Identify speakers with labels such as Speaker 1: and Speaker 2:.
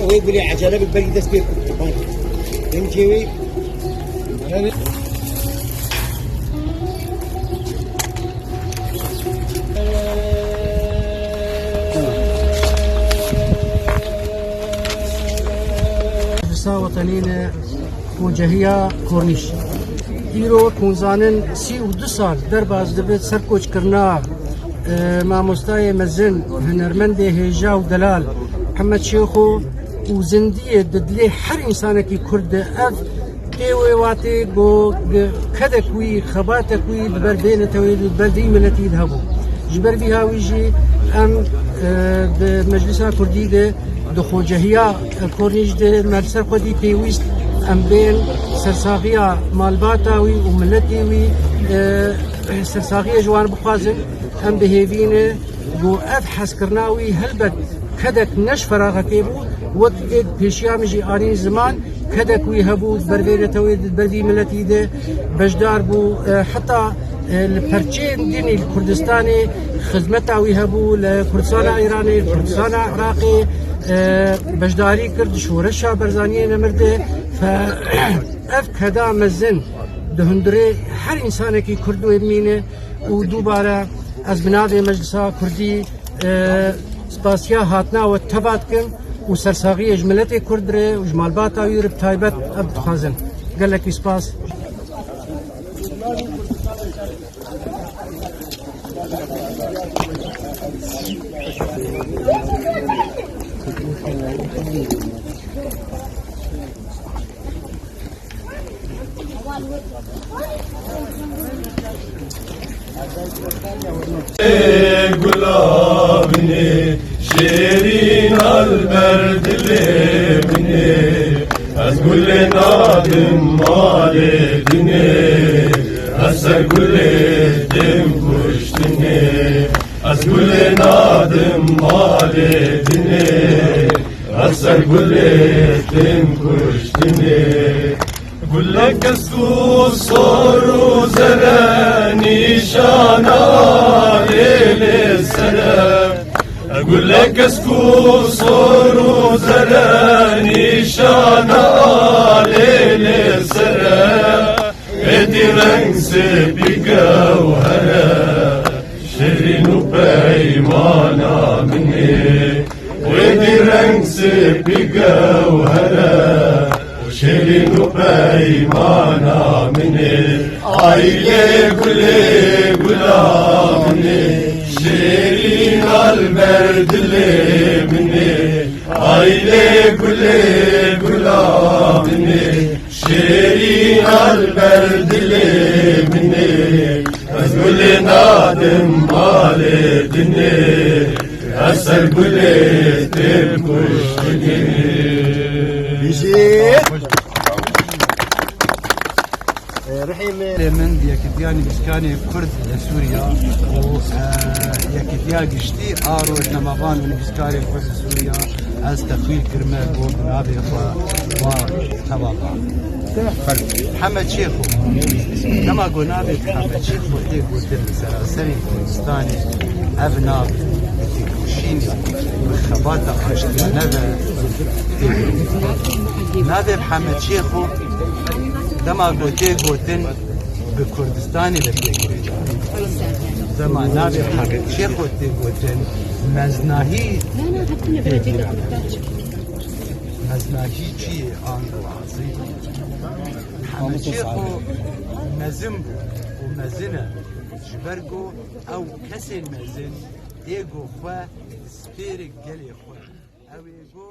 Speaker 1: او يقول لي عجله بالبري دست بيكم فهمتي.
Speaker 2: وطنينا وجهية كورنيش ديرو كونزانن 32 سال درباز دبت سركوش كرنا مع مستاي مزن هنرمند هجا ودلال محمد شيخو وزندية ددلي حر إنسانكي كرد أف ديوي واتي بو كدكوي خباتكوي ببردين تويد ببردي ملتي يذهبوا جبر بها ويجي أم بمجلسها كردية دخو جهية كورنيش دي مرسر خودي بيويست ام بين سرساغية مالباتاوي وملتيوي سرساغية جوان بخوازن ام بهيفينه بو ابحث كرناوي هلبت كدك نش فراغ كيبو وقت بيشيامجي آرين زمان كدك ويهبو بربيرة تويد بردي ملتي ده بجدار بو حتى البرچين ديني الكردستاني خدمتا ويهبو لكردستان ايراني الكردستان عراقي بجداري كرد شورشا برزانية نمرده فأف كدا مزن دهندري هر إنسان كي كردو يمينه ودوباره از بناده مجلسا كردي سپاسيا هاتنا واتبات كن وسرساغي جملتي كردره وجمالباتا ويرب تايبت أبد خازن قال لك سپاس
Speaker 3: Gulabini şerin almerd lebini az gülle nadim maledini asar gülle dem kuştini az gülle nadim maledini asar gülle dem kuştini gülle kesu soru zere nişana lele selam gülle kesu soru zere nişana lele selam edi renkse bir gevhere şerinu peymana minni edi renkse bir gevhere شیرین پیمانا منی آیله گله گلامنی شیرین البردله منی آیله گله گلامنی شیرین البردله منی از گل نادم مال دنی اثر گل دل کشتنی
Speaker 4: من يكدياني مسكاني كرد لسوريا و يكديا قشتي آرو نمافان من مسكاني كرد سوريا از تخويل كرمال و بنابي و تبابا محمد شيخو لما قلنا محمد شيخو تيك ودر سراسري كردستاني ابناب وشيني وخباتا اشتيا نبه محمد شيخو دما گوتن به کردستانی بپیگیره دما نبه محمد شیخو گوتن مزناهی بپیگیره مزناهی چیه آنگو عظی محمد شیخو مزن بو و مزنه جبرگو او کسی مزن ایگو خواه سپیرک گلی خواه او ایگو